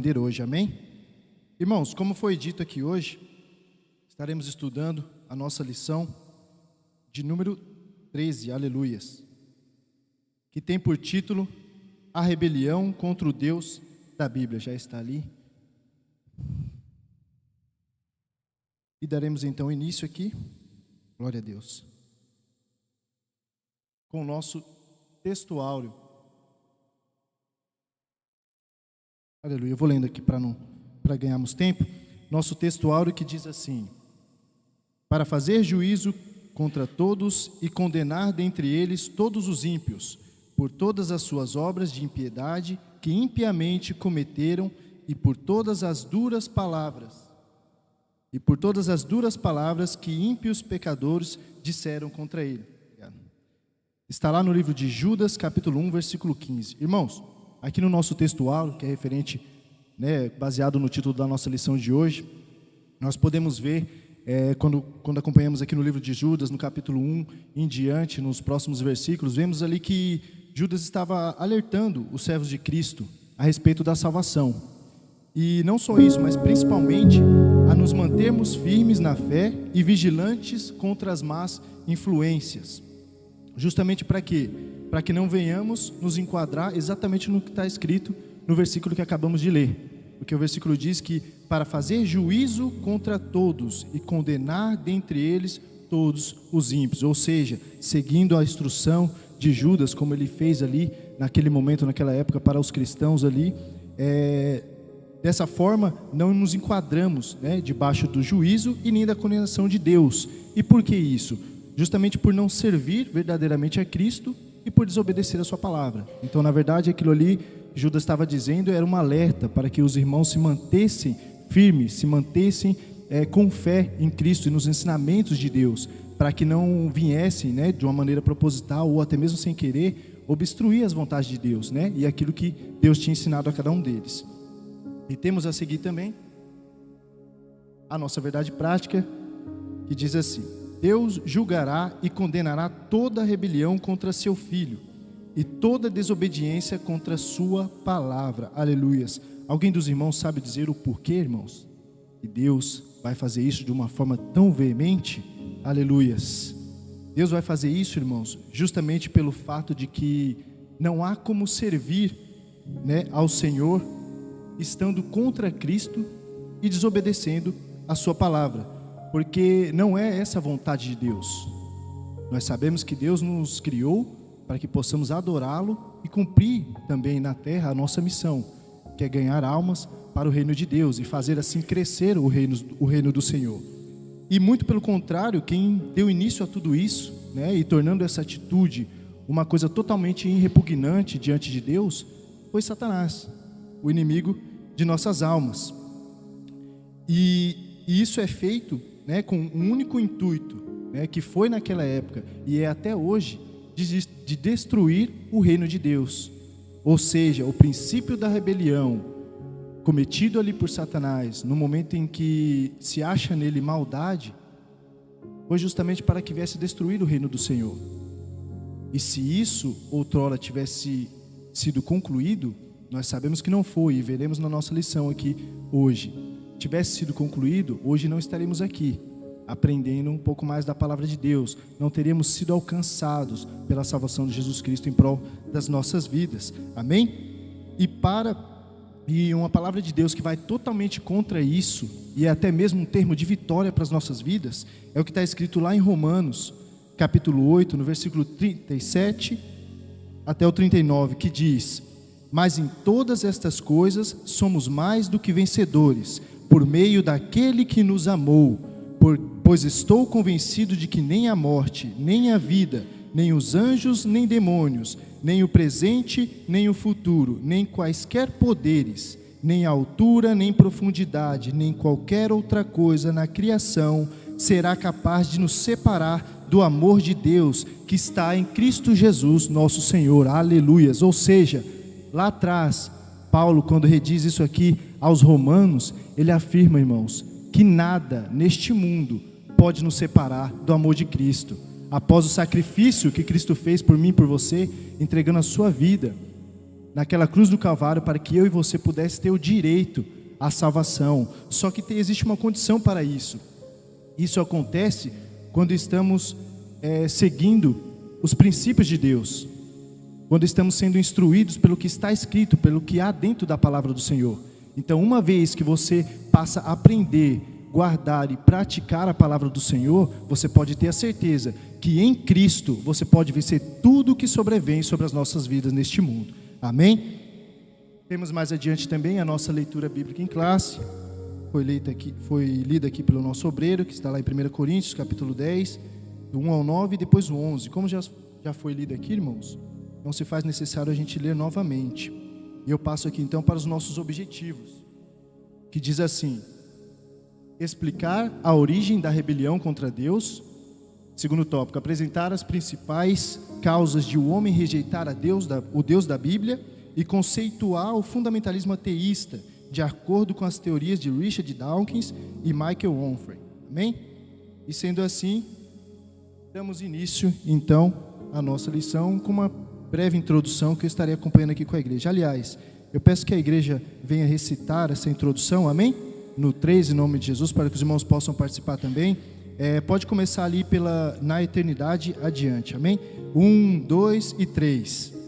Hoje, amém? Irmãos, como foi dito aqui hoje, estaremos estudando a nossa lição de número 13, aleluias, que tem por título A Rebelião contra o Deus da Bíblia. Já está ali. E daremos então início aqui, glória a Deus, com o nosso texto áureo. Aleluia, eu vou lendo aqui para ganharmos tempo. Nosso texto áureo que diz assim: para fazer juízo contra todos e condenar dentre eles todos os ímpios, por todas as suas obras de impiedade que impiamente cometeram e por todas as duras palavras que ímpios pecadores disseram contra ele. Está lá no livro de Judas, capítulo 1, versículo 15. Irmãos, aqui no nosso texto áureo, que é referente, baseado no título da nossa lição de hoje, nós podemos ver, quando acompanhamos aqui no livro de Judas, no capítulo 1 em diante, nos próximos versículos, vemos ali que Judas estava alertando os servos de Cristo a respeito da salvação. E não só isso, mas principalmente a nos mantermos firmes na fé e vigilantes contra as más influências. Justamente para quê? Para que não venhamos nos enquadrar exatamente no que está escrito no versículo que acabamos de ler. Porque o versículo diz que para fazer juízo contra todos e condenar dentre eles todos os ímpios. Ou seja, seguindo a instrução de Judas, como ele fez ali naquele momento, naquela época, para os cristãos ali, dessa forma não nos enquadramos debaixo do juízo e nem da condenação de Deus. E por que isso? Justamente por não servir verdadeiramente a Cristo e por desobedecer a sua palavra. Então, na verdade, aquilo ali Judas estava dizendo era um alerta para que os irmãos se mantessem firmes, se mantessem com fé em Cristo e nos ensinamentos de Deus, para que não viessem de uma maneira proposital ou até mesmo sem querer obstruir as vontades de Deus e aquilo que Deus tinha ensinado a cada um deles. E temos a seguir também a nossa verdade prática, que diz assim: Deus julgará e condenará toda rebelião contra seu Filho e toda desobediência contra sua palavra. Aleluias. Alguém dos irmãos sabe dizer o porquê, irmãos? Que Deus vai fazer isso de uma forma tão veemente? Aleluias. Deus vai fazer isso, irmãos, justamente pelo fato de que não há como servir ao Senhor estando contra Cristo e desobedecendo a sua palavra. Porque não é essa a vontade de Deus. Nós sabemos que Deus nos criou para que possamos adorá-lo e cumprir também na terra a nossa missão, que é ganhar almas para o reino de Deus e fazer assim crescer o reino do Senhor. E muito pelo contrário, quem deu início a tudo isso, e tornando essa atitude uma coisa totalmente repugnante diante de Deus, foi Satanás, o inimigo de nossas almas. E isso é feito com um único intuito, que foi naquela época e é até hoje, de destruir o reino de Deus. Ou seja, o princípio da rebelião cometido ali por Satanás, no momento em que se acha nele maldade, foi justamente para que viesse destruir o reino do Senhor. E se isso outrora tivesse sido concluído, nós sabemos que não foi, e veremos na nossa lição aqui hoje, tivesse sido concluído, hoje não estaremos aqui aprendendo um pouco mais da palavra de Deus, não teríamos sido alcançados pela salvação de Jesus Cristo em prol das nossas vidas, amém? E uma palavra de Deus que vai totalmente contra isso, e é até mesmo um termo de vitória para as nossas vidas, é o que está escrito lá em Romanos, capítulo 8, no versículo 37 até o 39, que diz: mas em todas estas coisas somos mais do que vencedores, por meio daquele que nos amou, pois estou convencido de que nem a morte, nem a vida, nem os anjos, nem demônios, nem o presente, nem o futuro, nem quaisquer poderes, nem altura, nem profundidade, nem qualquer outra coisa na criação será capaz de nos separar do amor de Deus que está em Cristo Jesus, nosso Senhor. Aleluias. Ou seja, lá atrás, Paulo, quando rediz isso aqui aos romanos, ele afirma, irmãos, que nada neste mundo pode nos separar do amor de Cristo. Após o sacrifício que Cristo fez por mim e por você, entregando a sua vida naquela cruz do Calvário para que eu e você pudesse ter o direito à salvação. Só que existe uma condição para isso. Isso acontece quando estamos seguindo os princípios de Deus, quando estamos sendo instruídos pelo que está escrito, pelo que há dentro da palavra do Senhor. Então, uma vez que você passa a aprender, guardar e praticar a palavra do Senhor, você pode ter a certeza que em Cristo você pode vencer tudo o que sobrevém sobre as nossas vidas neste mundo. Amém? Temos mais adiante também a nossa leitura bíblica em classe. Foi lida aqui pelo nosso obreiro, que está lá em 1 Coríntios, capítulo 10, do 1 ao 9 e depois o 11. Como já foi lido aqui, irmãos, não se faz necessário a gente ler novamente. E eu passo aqui então para os nossos objetivos, que diz assim: explicar a origem da rebelião contra Deus. Segundo tópico, apresentar as principais causas de o homem rejeitar o Deus da Bíblia e conceituar o fundamentalismo ateísta, de acordo com as teorias de Richard Dawkins e Michael Onfray. Amém? E sendo assim, damos início então à nossa lição com uma breve introdução que eu estarei acompanhando aqui com a igreja. Aliás, eu peço que a igreja venha recitar essa introdução, amém? No 3, em nome de Jesus, para que os irmãos possam participar também. Pode começar ali na eternidade adiante, amém? 1, 2 e 3.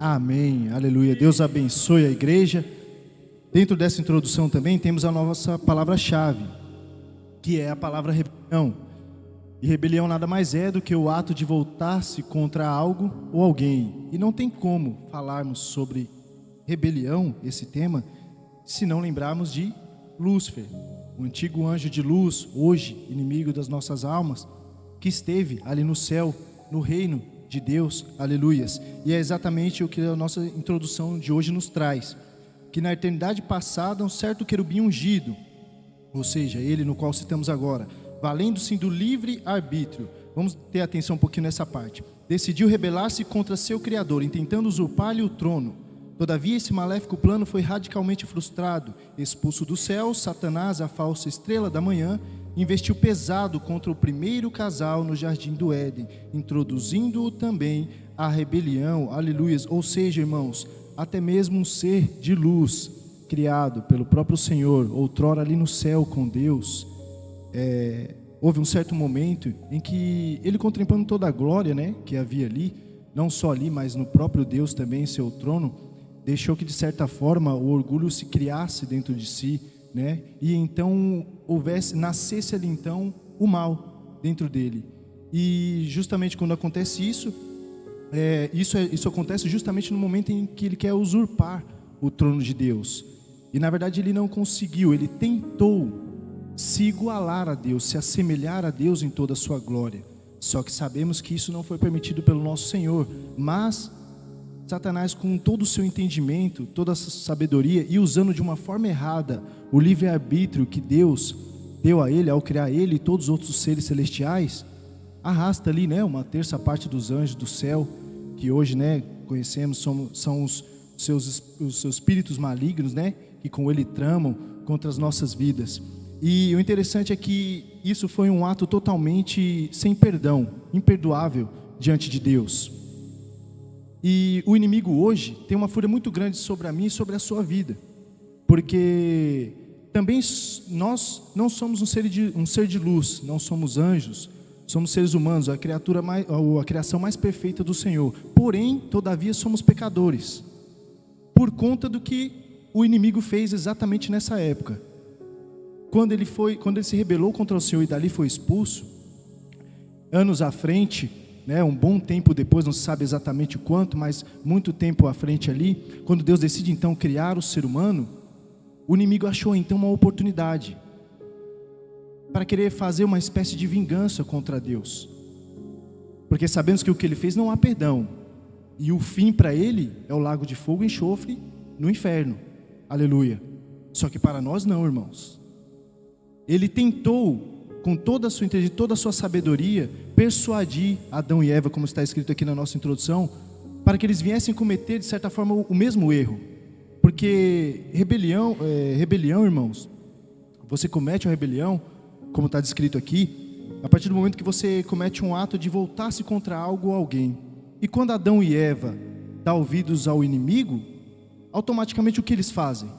Amém, aleluia. Deus abençoe a igreja. Dentro dessa introdução também temos a nossa palavra-chave, que é a palavra rebelião. E rebelião nada mais é do que o ato de voltar-se contra algo ou alguém. E não tem como falarmos sobre rebelião, esse tema, se não lembrarmos de Lúcifer, o antigo anjo de luz, hoje inimigo das nossas almas, que esteve ali no céu, no reino de Deus, aleluias. E é exatamente o que a nossa introdução de hoje nos traz, que na eternidade passada um certo querubim ungido, ou seja, ele no qual citamos agora, valendo-se do livre arbítrio, vamos ter atenção um pouquinho nessa parte, decidiu rebelar-se contra seu Criador, intentando usurpar-lhe o trono. Todavia esse maléfico plano foi radicalmente frustrado. Expulso do céu, Satanás, a falsa estrela da manhã, investiu pesado contra o primeiro casal no jardim do Éden, introduzindo-o também à rebelião, aleluias. Ou seja, irmãos, até mesmo um ser de luz, criado pelo próprio Senhor, outrora ali no céu com Deus, houve um certo momento em que ele, contemplando toda a glória, que havia ali, não só ali, mas no próprio Deus também, em seu trono, deixou que de certa forma o orgulho se criasse dentro de si, e então nascesse ali então o mal dentro dele. E justamente quando acontece isso, isso acontece justamente no momento em que ele quer usurpar o trono de Deus. E na verdade ele não conseguiu, ele tentou se igualar a Deus, se assemelhar a Deus em toda a sua glória. Só que sabemos que isso não foi permitido pelo nosso Senhor, mas Satanás, com todo o seu entendimento, toda a sua sabedoria, e usando de uma forma errada o livre-arbítrio que Deus deu a ele, ao criar ele e todos os outros seres celestiais, arrasta ali, uma terça parte dos anjos do céu, que hoje, conhecemos, são os seus espíritos malignos, que com ele tramam contra as nossas vidas. E o interessante é que isso foi um ato totalmente sem perdão, imperdoável diante de Deus. E o inimigo hoje tem uma fúria muito grande sobre a mim e sobre a sua vida, porque também nós não somos um ser de luz, não somos anjos, somos seres humanos, a criação mais perfeita do Senhor. Porém, todavia somos pecadores, por conta do que o inimigo fez exatamente nessa época. Quando ele se rebelou contra o Senhor e dali foi expulso, anos à frente, um bom tempo depois, não se sabe exatamente o quanto, mas muito tempo à frente ali, quando Deus decide então criar o ser humano, o inimigo achou então uma oportunidade para querer fazer uma espécie de vingança contra Deus, porque sabemos que o que ele fez não há perdão, e o fim para ele é o lago de fogo e enxofre no inferno, aleluia. Só que para nós não, irmãos. Ele tentou, com toda a sua inteligência, toda a sua sabedoria, persuadir Adão e Eva, como está escrito aqui na nossa introdução, para que eles viessem cometer, de certa forma, o mesmo erro. Porque rebelião, irmãos, você comete uma rebelião, como está descrito aqui, a partir do momento que você comete um ato de voltar-se contra algo ou alguém. E quando Adão e Eva dão ouvidos ao inimigo, automaticamente o que eles fazem?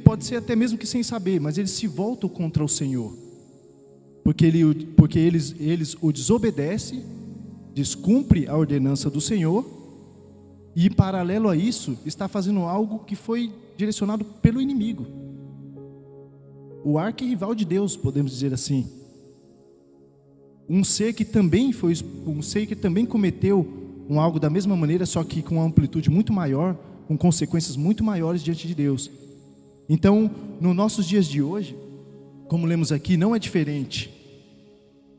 Pode ser até mesmo que sem saber, mas eles se voltam contra o Senhor, porque eles o desobedecem, descumpre a ordenança do Senhor, e em paralelo a isso, está fazendo algo que foi direcionado pelo inimigo, o arquirrival de Deus, podemos dizer assim, um ser que também cometeu algo da mesma maneira, só que com uma amplitude muito maior, com consequências muito maiores diante de Deus. Então, nos nossos dias de hoje, como lemos aqui, não é diferente.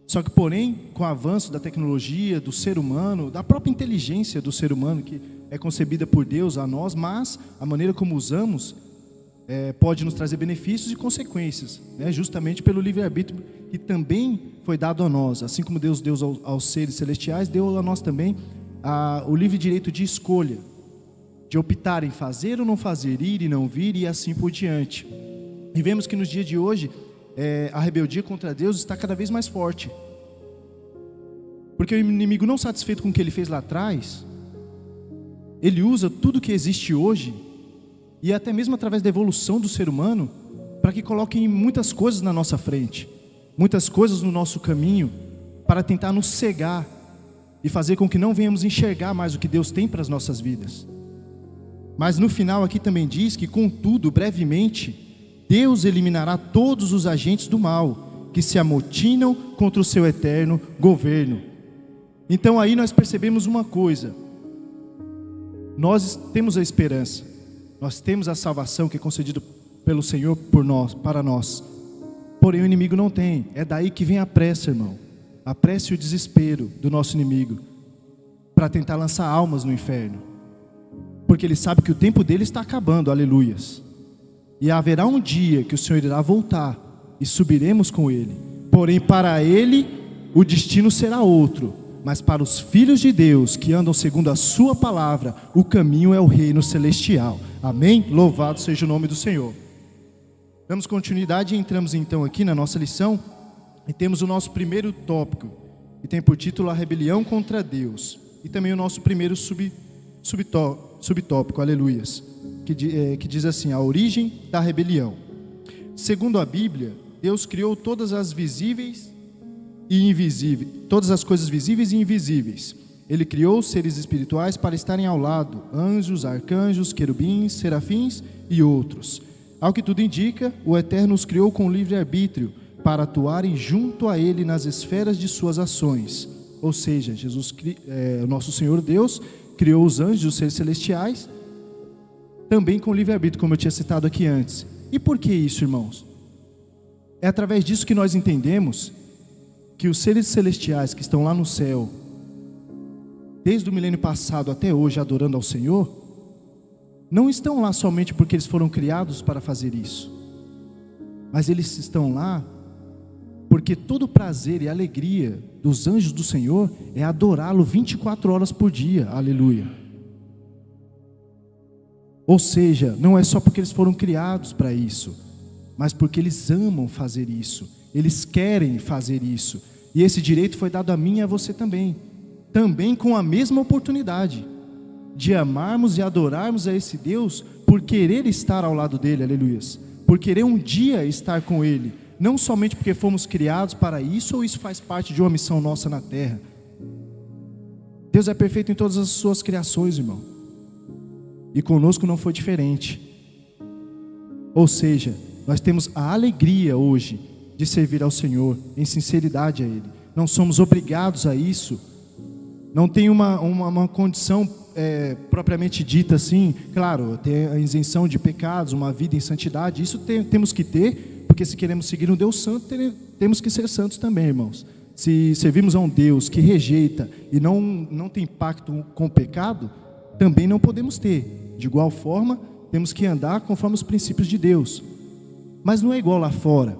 Só que, porém, com o avanço da tecnologia, do ser humano, da própria inteligência do ser humano, que é concebida por Deus a nós, mas a maneira como usamos pode nos trazer benefícios e consequências, justamente pelo livre-arbítrio que também foi dado a nós. Assim como Deus deu aos seres celestiais, deu a nós também o livre direito de escolha, de optar em fazer ou não fazer, ir e não vir e assim por diante. E vemos que nos dias de hoje, a rebeldia contra Deus está cada vez mais forte. Porque o inimigo, não satisfeito com o que ele fez lá atrás, ele usa tudo que existe hoje, e até mesmo através da evolução do ser humano, para que coloque muitas coisas na nossa frente, muitas coisas no nosso caminho, para tentar nos cegar e fazer com que não venhamos enxergar mais o que Deus tem para as nossas vidas. Mas no final aqui também diz que, contudo, brevemente, Deus eliminará todos os agentes do mal, que se amotinam contra o seu eterno governo. Então aí nós percebemos uma coisa: nós temos a esperança, nós temos a salvação que é concedida pelo Senhor para nós. Porém o inimigo não tem. É daí que vem a pressa, irmão. A pressa e o desespero do nosso inimigo, para tentar lançar almas no inferno. Porque ele sabe que o tempo dele está acabando, aleluias. E haverá um dia que o Senhor irá voltar e subiremos com ele. Porém para ele o destino será outro. Mas para os filhos de Deus que andam segundo a sua palavra, o caminho é o reino celestial. Amém? Louvado seja o nome do Senhor. Damos continuidade e entramos então aqui na nossa lição. E temos o nosso primeiro tópico, que tem por título a rebelião contra Deus. E também o nosso primeiro subtópico, aleluias, que diz assim: a origem da rebelião. Segundo a Bíblia, Deus criou todas as visíveis e invisíveis, todas as coisas visíveis e invisíveis. Ele criou seres espirituais para estarem ao lado, anjos, arcanjos, querubins, serafins e outros. Ao que tudo indica, o Eterno os criou com livre-arbítrio, para atuarem junto a Ele nas esferas de suas ações. Ou seja, o nosso Senhor Deus criou os anjos, os seres celestiais, também com livre-arbítrio, como eu tinha citado aqui antes. E por que isso, irmãos? É através disso que nós entendemos que os seres celestiais que estão lá no céu, desde o milênio passado até hoje, adorando ao Senhor, não estão lá somente porque eles foram criados para fazer isso, mas eles estão lá porque todo o prazer e alegria dos anjos do Senhor é adorá-lo 24 horas por dia, aleluia. Ou seja, não é só porque eles foram criados para isso, mas porque eles amam fazer isso, eles querem fazer isso, e esse direito foi dado a mim e a você também com a mesma oportunidade, de amarmos e adorarmos a esse Deus, por querer estar ao lado dele, aleluias, por querer um dia estar com ele, não somente porque fomos criados para isso, ou isso faz parte de uma missão nossa na terra. Deus é perfeito em todas as suas criações, irmão. E conosco não foi diferente. Ou seja, nós temos a alegria hoje de servir ao Senhor em sinceridade a Ele. Não somos obrigados a isso. Não tem uma condição propriamente dita assim. Claro, tem a isenção de pecados, uma vida em santidade. Isso temos que ter, porque se queremos seguir um Deus santo, temos que ser santos também, irmãos. Se servimos a um Deus que rejeita e não tem pacto com o pecado, também não podemos ter. De igual forma, temos que andar conforme os princípios de Deus. Mas não é igual lá fora,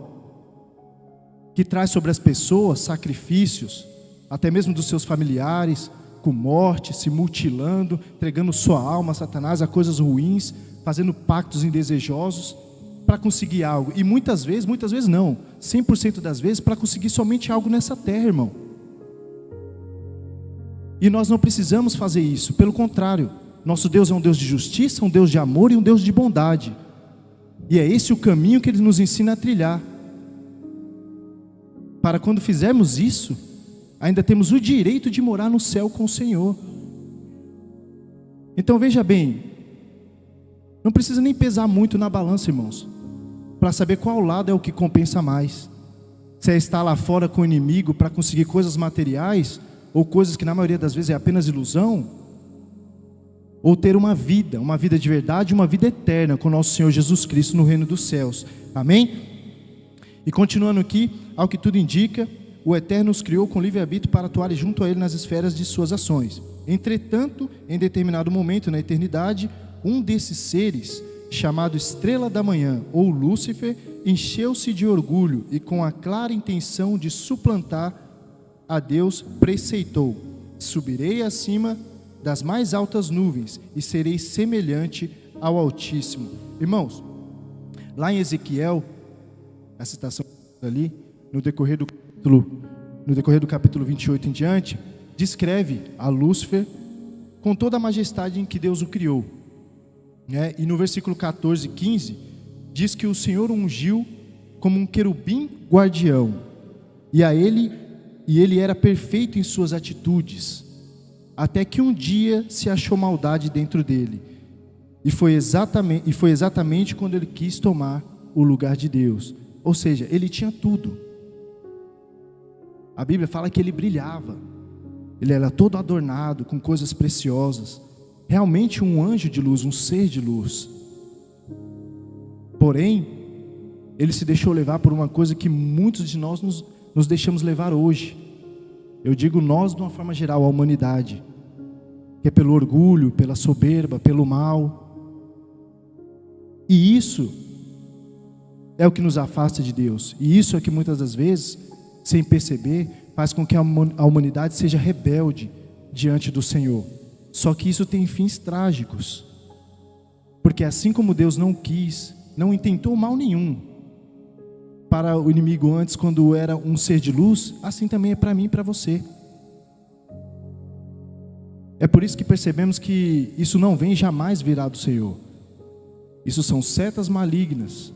que traz sobre as pessoas sacrifícios, até mesmo dos seus familiares, com morte, se mutilando, entregando sua alma a Satanás, a coisas ruins, fazendo pactos indesejosos para conseguir algo. E muitas vezes não, 100% das vezes, para conseguir somente algo nessa terra, irmão. E nós não precisamos fazer isso, pelo contrário, nosso Deus é um Deus de justiça, um Deus de amor e um Deus de bondade. E é esse o caminho que Ele nos ensina a trilhar. Para quando fizermos isso, ainda temos o direito de morar no céu com o Senhor. Então veja bem, não precisa nem pesar muito na balança, irmãos, para saber qual lado é o que compensa mais. Se é estar lá fora com o inimigo para conseguir coisas materiais, ou coisas que na maioria das vezes é apenas ilusão, ou ter uma vida de verdade, uma vida eterna com o nosso Senhor Jesus Cristo no reino dos céus. Amém? E continuando aqui, ao que tudo indica, o Eterno os criou com livre-arbítrio para atuarem junto a Ele nas esferas de suas ações. Entretanto, em determinado momento na eternidade, um desses seres, chamado Estrela da Manhã, ou Lúcifer, encheu-se de orgulho e com a clara intenção de suplantar a Deus, preceitou: subirei acima das mais altas nuvens e serei semelhante ao Altíssimo. Irmãos, lá em Ezequiel, a citação ali, no decorrer do capítulo 28 em diante, descreve a Lúcifer com toda a majestade em que Deus o criou, né? E no versículo 14 e 15 diz que o Senhor o ungiu como um querubim guardião, e ele era perfeito em suas atitudes, até que um dia se achou maldade dentro dele, e foi exatamente quando ele quis tomar o lugar de Deus. Ou seja, ele tinha tudo. A Bíblia fala que ele brilhava, ele era todo adornado com coisas preciosas, realmente um anjo de luz, um ser de luz. Porém, ele se deixou levar por uma coisa que muitos de nós nos deixamos levar hoje. Eu digo nós de uma forma geral, a humanidade, que é pelo orgulho, pela soberba, pelo mal. E isso é o que nos afasta de Deus. E isso é que muitas das vezes, sem perceber, faz com que a humanidade seja rebelde diante do Senhor. Só que isso tem fins trágicos. Porque assim como Deus não quis, não intentou mal nenhum para o inimigo antes, quando era um ser de luz, assim também é para mim e para você. É por isso que percebemos que isso não vem jamais virá do Senhor. Isso são setas malignas,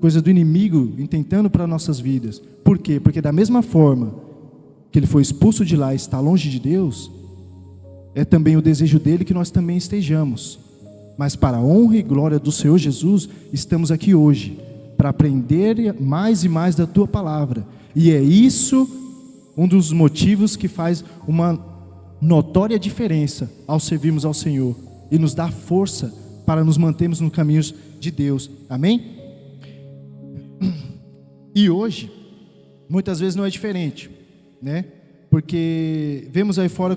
coisa do inimigo intentando para nossas vidas. Por quê? Porque da mesma forma que ele foi expulso de lá e está longe de Deus, é também o desejo dele que nós também estejamos. Mas para a honra e glória do Senhor Jesus, estamos aqui hoje para aprender mais e mais da tua palavra. E é isso um dos motivos que faz uma notória diferença ao servirmos ao Senhor e nos dá força para nos mantermos nos caminhos de Deus. Amém? E hoje, muitas vezes não é diferente, né? Porque vemos aí fora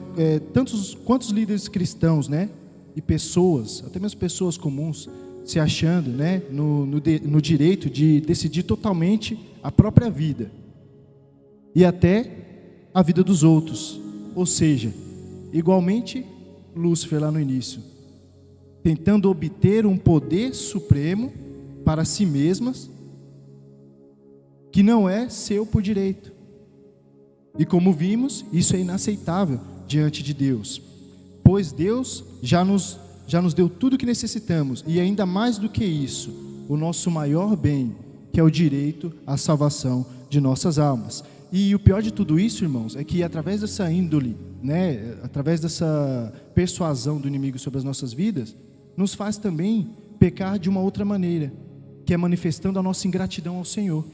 quantos líderes cristãos, né? E pessoas, até mesmo pessoas comuns, se achando, né? No direito de decidir totalmente a própria vida e até a vida dos outros. Ou seja, igualmente Lúcifer lá no início, tentando obter um poder supremo para si mesmas, que não é seu por direito. E como vimos, isso é inaceitável diante de Deus, pois Deus já nos deu tudo o que necessitamos, e ainda mais do que isso, o nosso maior bem, que é o direito à salvação de nossas almas. E o pior de tudo isso, irmãos, é que através dessa índole, né, através dessa persuasão do inimigo sobre as nossas vidas, nos faz também pecar de uma outra maneira, que é manifestando a nossa ingratidão ao Senhor.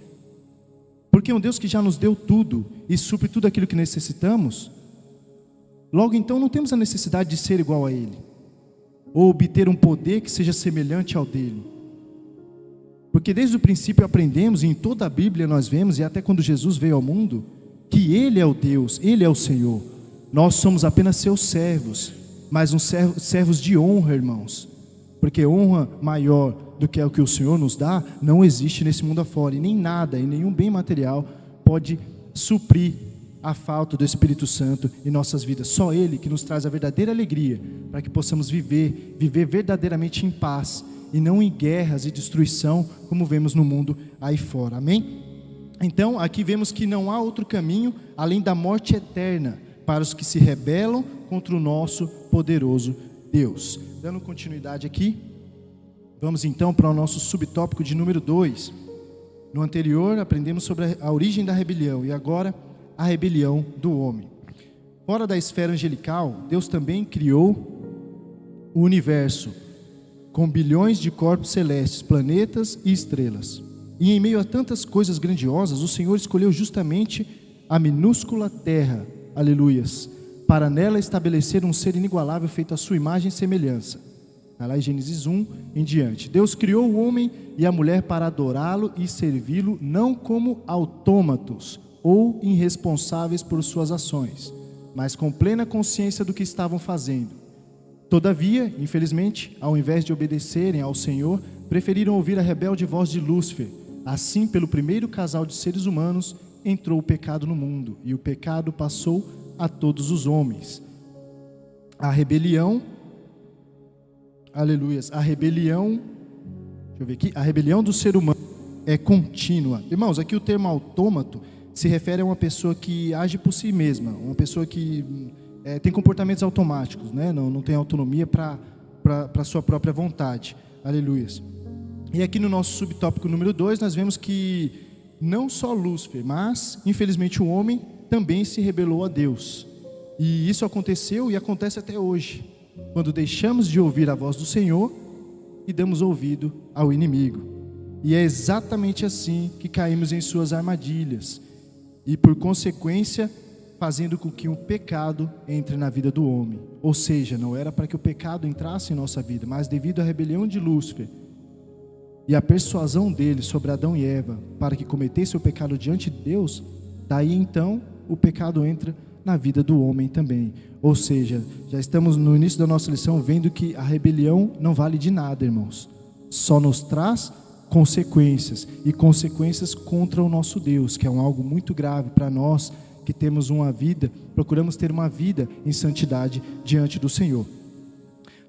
Porque um Deus que já nos deu tudo e supre tudo aquilo que necessitamos, logo então não temos a necessidade de ser igual a Ele, ou obter um poder que seja semelhante ao dele. Porque desde o princípio aprendemos, e em toda a Bíblia nós vemos, e até quando Jesus veio ao mundo, que Ele é o Deus, Ele é o Senhor. Nós somos apenas seus servos, mas servos de honra, irmãos. Porque honra maior do que é o que o Senhor nos dá, não existe nesse mundo afora. E nem nada, e nenhum bem material pode suprir a falta do Espírito Santo em nossas vidas. Só Ele que nos traz a verdadeira alegria, para que possamos viver verdadeiramente em paz, e não em guerras e destruição, como vemos no mundo aí fora. Amém? Então, aqui vemos que não há outro caminho além da morte eterna para os que se rebelam contra o nosso poderoso Deus. Dando continuidade aqui, vamos então para o nosso subtópico de número 2. No anterior, aprendemos sobre a origem da rebelião, e agora a rebelião do homem. Fora da esfera angelical, Deus também criou o universo, com bilhões de corpos celestes, planetas e estrelas. E em meio a tantas coisas grandiosas, o Senhor escolheu justamente a minúscula terra, aleluias, para nela estabelecer um ser inigualável feito à sua imagem e semelhança. Está lá em Gênesis 1 em diante. Deus criou o homem e a mulher para adorá-lo e servi-lo, não como autômatos ou irresponsáveis por suas ações, mas com plena consciência do que estavam fazendo. Todavia, infelizmente, ao invés de obedecerem ao Senhor, preferiram ouvir a rebelde voz de Lúcifer. Assim, pelo primeiro casal de seres humanos, entrou o pecado no mundo, e o pecado passou a todos os homens. A rebelião, aleluias, a rebelião do ser humano é contínua. Irmãos, aqui o termo autômato se refere a uma pessoa que age por si mesma, uma pessoa que tem comportamentos automáticos, né? Não tem autonomia para a sua própria vontade. Aleluias. E aqui no nosso subtópico número 2, nós vemos que não só Lúcifer, mas infelizmente o homem também se rebelou a Deus. E isso aconteceu e acontece até hoje, quando deixamos de ouvir a voz do Senhor e damos ouvido ao inimigo. E é exatamente assim que caímos em suas armadilhas, e por consequência fazendo com que o pecado entre na vida do homem. Ou seja, não era para que o pecado entrasse em nossa vida, mas devido à rebelião de Lúcifer e a persuasão dele sobre Adão e Eva para que cometesse o pecado diante de Deus, daí então o pecado entra na vida do homem também. Ou seja, já estamos no início da nossa lição vendo que a rebelião não vale de nada, irmãos. Só nos traz consequências, e consequências contra o nosso Deus, que é algo muito grave para nós que temos uma vida, procuramos ter uma vida em santidade diante do Senhor.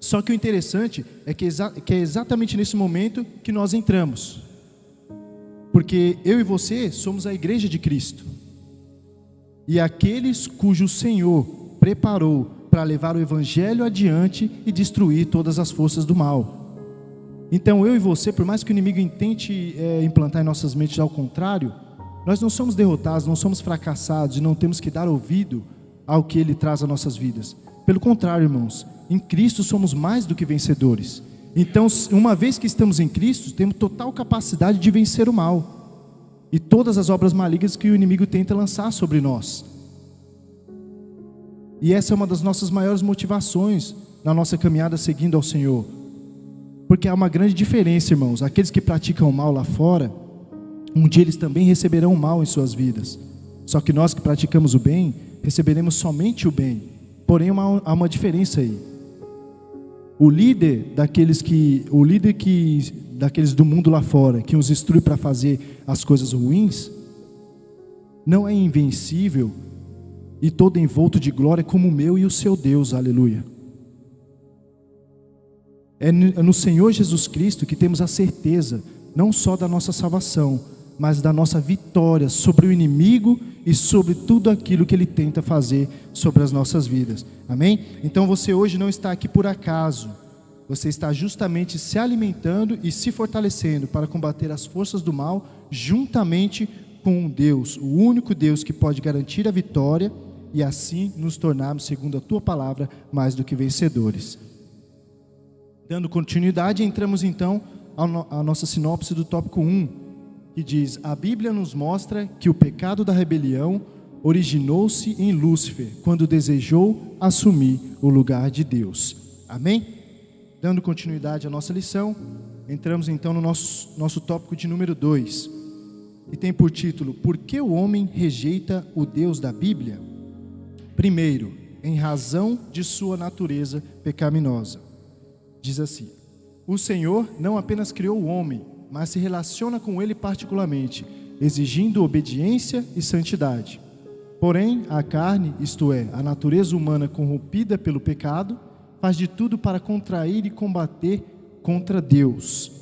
Só que o interessante é que é exatamente nesse momento que nós entramos, porque eu e você somos a igreja de Cristo, e aqueles cujo Senhor preparou para levar o evangelho adiante e destruir todas as forças do mal. Então eu e você, por mais que o inimigo tente implantar em nossas mentes ao contrário, nós não somos derrotados, não somos fracassados, e não temos que dar ouvido ao que Ele traz às nossas vidas. Pelo contrário, irmãos, em Cristo somos mais do que vencedores. Então, uma vez que estamos em Cristo, temos total capacidade de vencer o mal e todas as obras malignas que o inimigo tenta lançar sobre nós. E essa é uma das nossas maiores motivações na nossa caminhada seguindo ao Senhor. Porque há uma grande diferença, irmãos. Aqueles que praticam o mal lá fora, um dia eles também receberão o mal em suas vidas. Só que nós que praticamos o bem, receberemos somente o bem. Porém, há uma diferença aí. O líder daqueles do mundo lá fora, que os instrui para fazer as coisas ruins, não é invencível e todo envolto de glória como o meu e o seu Deus, aleluia. É no Senhor Jesus Cristo que temos a certeza, não só da nossa salvação, mas da nossa vitória sobre o inimigo e sobre tudo aquilo que ele tenta fazer sobre as nossas vidas. Amém? Então você hoje não está aqui por acaso. Você está justamente se alimentando e se fortalecendo para combater as forças do mal, juntamente com Deus, o único Deus que pode garantir a vitória, e assim nos tornarmos, segundo a tua palavra, mais do que vencedores. Dando continuidade, entramos então à nossa sinopse do tópico 1, que diz: a Bíblia nos mostra que o pecado da rebelião originou-se em Lúcifer, quando desejou assumir o lugar de Deus. Amém? Dando continuidade à nossa lição, entramos então no nosso tópico de número 2, que tem por título: por que o homem rejeita o Deus da Bíblia? Primeiro, em razão de sua natureza pecaminosa. Diz assim: o Senhor não apenas criou o homem, mas se relaciona com ele particularmente, exigindo obediência e santidade. Porém, a carne, isto é, a natureza humana corrompida pelo pecado, faz de tudo para contrair e combater contra Deus.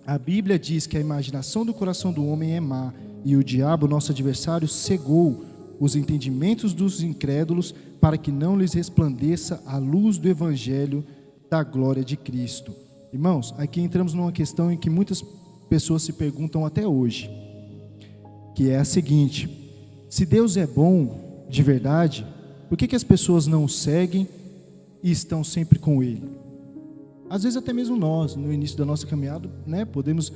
A Bíblia diz que a imaginação do coração do homem é má, e o diabo, nosso adversário, cegou os entendimentos dos incrédulos para que não lhes resplandeça a luz do Evangelho da glória de Cristo. Irmãos, aqui entramos numa questão em que muitas pessoas se perguntam até hoje, que é a seguinte: se Deus é bom de verdade, por que as pessoas não o seguem e estão sempre com Ele? Às vezes até mesmo nós, no início da nossa caminhada, né, podemos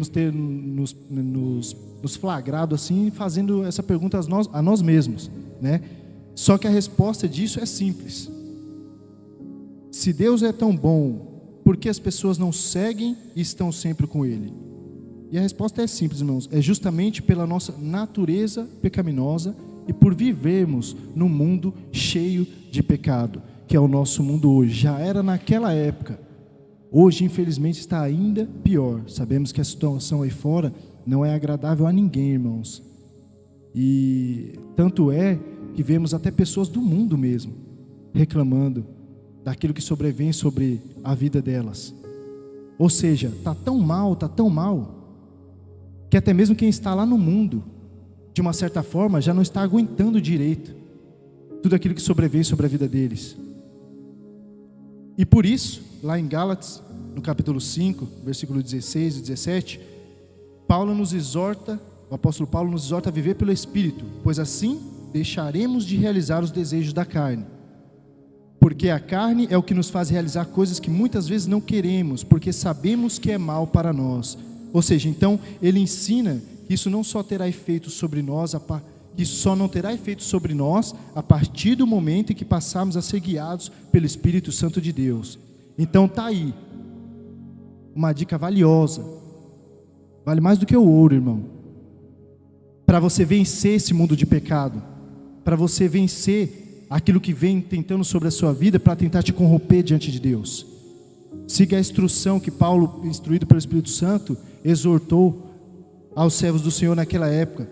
ter nos flagrado assim, fazendo essa pergunta a nós mesmos, né? Só que a resposta disso é simples. Se Deus é tão bom, por que as pessoas não seguem e estão sempre com Ele? E a resposta é simples, irmãos: é justamente pela nossa natureza pecaminosa e por vivermos num mundo cheio de pecado, que é o nosso mundo hoje. Já era naquela época, hoje infelizmente está ainda pior. Sabemos que a situação aí fora não é agradável a ninguém, irmãos. E tanto é que vemos até pessoas do mundo mesmo reclamando daquilo que sobrevém sobre a vida delas. Ou seja, está tão mal, que até mesmo quem está lá no mundo, de uma certa forma, já não está aguentando direito tudo aquilo que sobrevém sobre a vida deles. E por isso, lá em Gálatas, no capítulo 5, versículo 16 e 17, o apóstolo Paulo nos exorta a viver pelo Espírito, pois assim deixaremos de realizar os desejos da carne. Porque a carne é o que nos faz realizar coisas que muitas vezes não queremos, porque sabemos que é mal para nós. Ou seja, então ele ensina que isso não só terá efeito sobre nós, isso só não terá efeito sobre nós a partir do momento em que passarmos a ser guiados pelo Espírito Santo de Deus. Então está aí uma dica valiosa, vale mais do que o ouro, irmão, para você vencer esse mundo de pecado, para você vencer aquilo que vem tentando sobre a sua vida para tentar te corromper diante de Deus. Siga a instrução que Paulo, instruído pelo Espírito Santo, exortou aos servos do Senhor naquela época,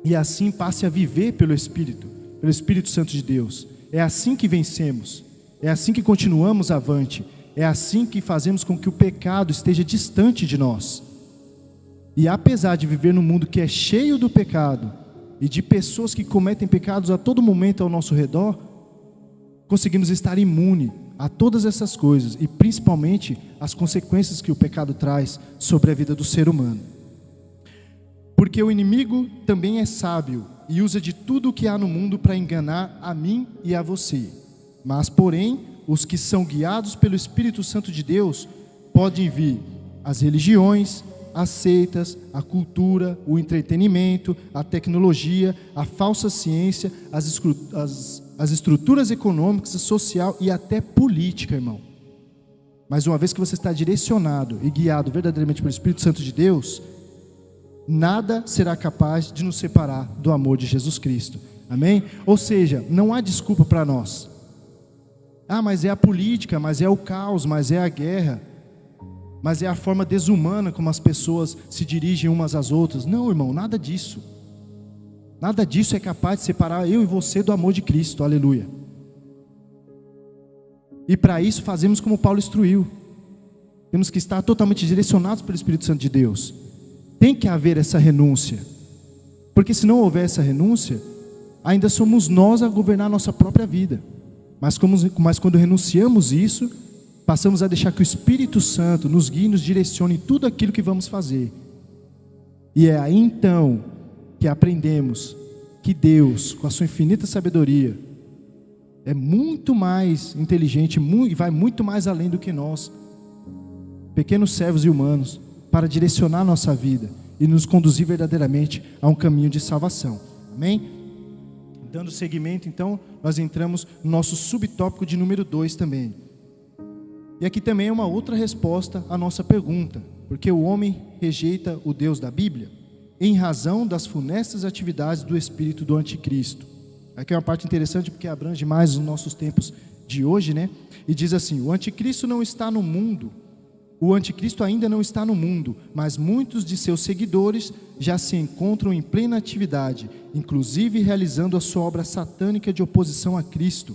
e assim passe a viver pelo Espírito Santo de Deus. É assim que vencemos, é assim que continuamos avante, é assim que fazemos com que o pecado esteja distante de nós. E apesar de viver num mundo que é cheio do pecado e de pessoas que cometem pecados a todo momento ao nosso redor, conseguimos estar imune a todas essas coisas e principalmente as consequências que o pecado traz sobre a vida do ser humano. Porque o inimigo também é sábio e usa de tudo o que há no mundo para enganar a mim e a você. Mas, porém, os que são guiados pelo Espírito Santo de Deus podem vir as religiões, as seitas, a cultura, o entretenimento, a tecnologia, a falsa ciência, as estruturas econômicas, social e até política, irmão. Mas uma vez que você está direcionado e guiado verdadeiramente pelo Espírito Santo de Deus, nada será capaz de nos separar do amor de Jesus Cristo. Amém? Ou seja, não há desculpa para nós. Mas é a política, mas é o caos, mas é a guerra, mas é a forma desumana como as pessoas se dirigem umas às outras. Não, irmão, nada disso. Nada disso é capaz de separar eu e você do amor de Cristo. Aleluia. E para isso fazemos como Paulo instruiu. Temos que estar totalmente direcionados pelo Espírito Santo de Deus. Tem que haver essa renúncia, porque se não houver essa renúncia, ainda somos nós a governar a nossa própria vida. Mas quando renunciamos isso, passamos a deixar que o Espírito Santo nos guie e nos direcione em tudo aquilo que vamos fazer. E é aí então que aprendemos que Deus, com a sua infinita sabedoria, é muito mais inteligente e vai muito mais além do que nós, pequenos servos e humanos, para direcionar a nossa vida e nos conduzir verdadeiramente a um caminho de salvação. Amém? Dando seguimento, então, nós entramos no nosso subtópico de número 2 também. E aqui também é uma outra resposta à nossa pergunta: por que o homem rejeita o Deus da Bíblia? Em razão das funestas atividades do espírito do anticristo. Aqui é uma parte interessante porque abrange mais os nossos tempos de hoje, né? E diz assim: o anticristo não está no mundo. O anticristo ainda não está no mundo, mas muitos de seus seguidores já se encontram em plena atividade, inclusive realizando a sua obra satânica de oposição a Cristo.